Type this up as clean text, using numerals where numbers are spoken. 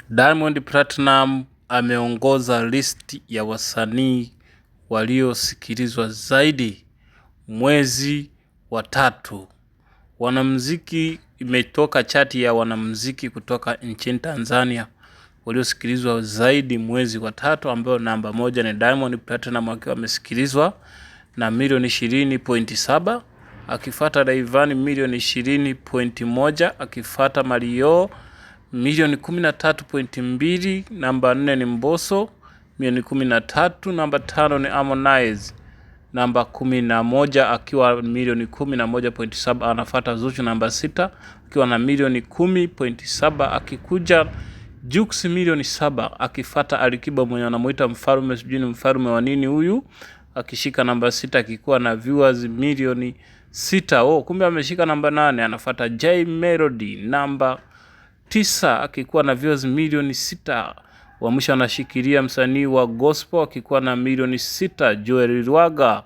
Diamond Platinum ameongoza listi ya wasanii waliosikilizwa zaidi mwezi wa tatu. Wanamuziki, imetoka chati ya wanamuziki kutoka nchini Tanzania waliosikilizwa zaidi mwezi wa tatu, ambao namba moja ni Diamond Platinum akiwa amesikilizwa na milioni 20.7, akifuata Rayvanny milioni 20.1, akifuata Mario milioni 13.2, namba 4 ni Mbosso milioni 13, namba 5 ni Harmonize namba 11 akiwa milioni 11.7, anafuata Zuchu namba 6 akiwa na milioni 10.7, akikuja Jux milioni 7, akifuata Alikiba mwenye anamuita mfalme, sijui ni mfalme wa nini huyu, akishika namba 6 akikuwa na viewers milioni 6. Kumbe ameshika namba 8. Anafuata Jay Melody namba 9 akikuwa na viewers milioni 6. Wa mwisho anashikilia msanii wa gospel akikuwa na milioni 6, Joel Lwaga